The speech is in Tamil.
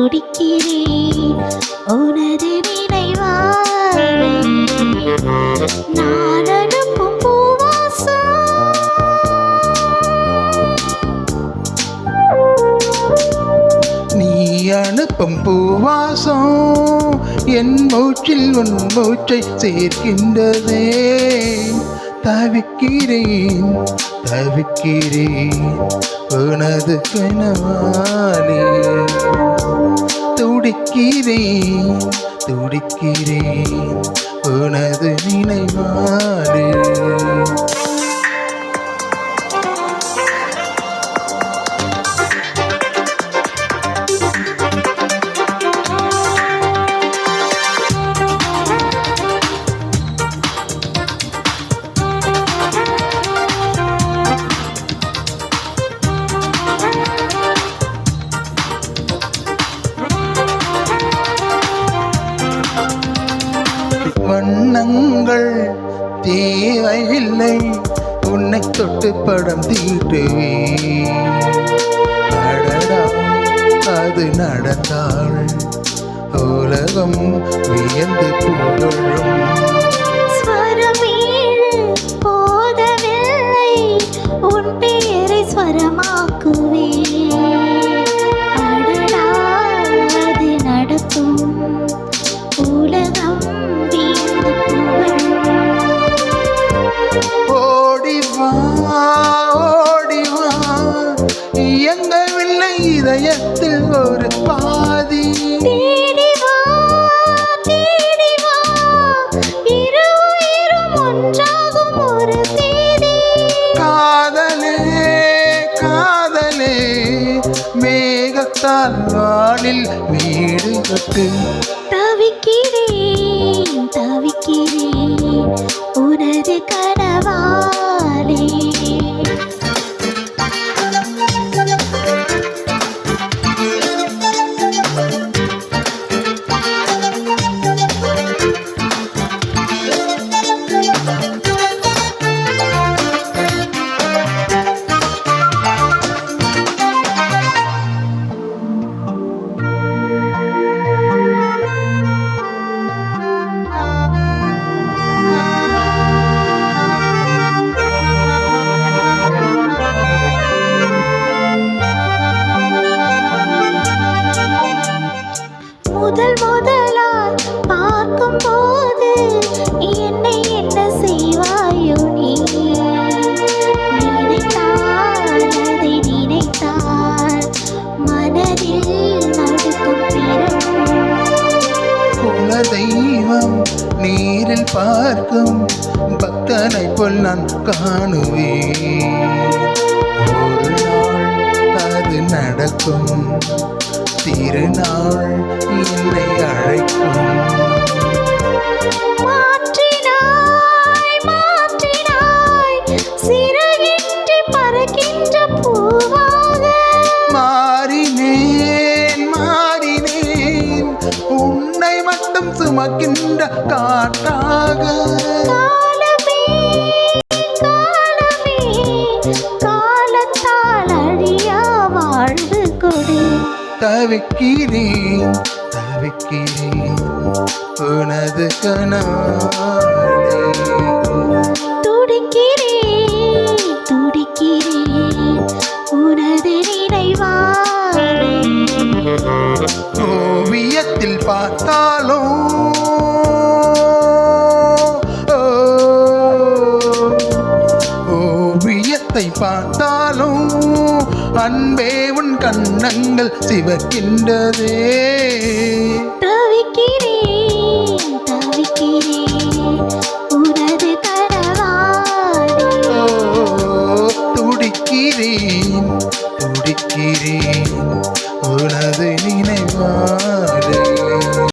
துடிக்கிறேன் உனது நினைவாலே. நான் அனுப்பும் பூவாசம் நீ அனுப்பும் பூவாசம் என் மூச்சில் உன் மூச்சை சேர்க்கின்றதே. தவிக்கிறேன் தவிக்கிறேன் உனது கனவாலே. துடிக்கிறேன் துடிக்கிறேன் உனது நினைவாலே. வண்ணங்கள் தேவையில்லை உன்னை தொட்டு படம் தீட்டுவே. அடடா அது நடந்தாள் உலகம் வியந்து புகழும். போதவில்லை உன் பேரை ஸ்வரமாக்குவே. அடடா அது நடக்கும் உலகம் வியந்து புகழும். ஓடிவா ஓடிவா இயங்கவில்லை இதயத்தில் ஒரு பாதி. தேடிவா தேடிவா இரு உயிரும் ஒன்றாகும் ஒரு தேதி. காதலே காதலே மேகத்தால் வானில் வீடு கட்டு. தவிக்கிறேன் தவிக்கிறேன் உனது கனவாலே. முதல் முதலாய் பார்க்கும் போது என்னை என்ன செய்வாயோ நீ. நினைத்தால் அதை நினைத்தால் மனதில் நடுக்கும் பிறக்கும். குல தெய்வம் நீரில் பார்க்கும் பக்தனை போல் நான் காணுவேன். ஒரு நாள் அது நடக்கும் திருநாள் என்னை அழைக்கும். மாற்றினாய் மாற்றினாய் சிறகின்றி பறக்கின்ற பூவாக. மாறினேன் மாறினேன் உன்னை மட்டும் சுமக்கின்ற காட்டாக. காலமே காலமே காலத்தால் அழியா வாழ்வு கொடு. தவிக்கிறேன் தவிக்கிறேன் உனது கனாலே. துடிக்கிறேன் துடிக்கிறேன் உனது நினைவாலே. ஓவியத்தில் பார்த்தாலும் ஓவியத்தை பார்த்தாலும் அன்பே உன் கண்ணங்கள் சிவக்கின்றதே. தவிக்கிறேன் தவிக்கிறேன் உனது கனவாலே. துடிக்கிறேன் துடிக்கிறேன் உனது நினைவா.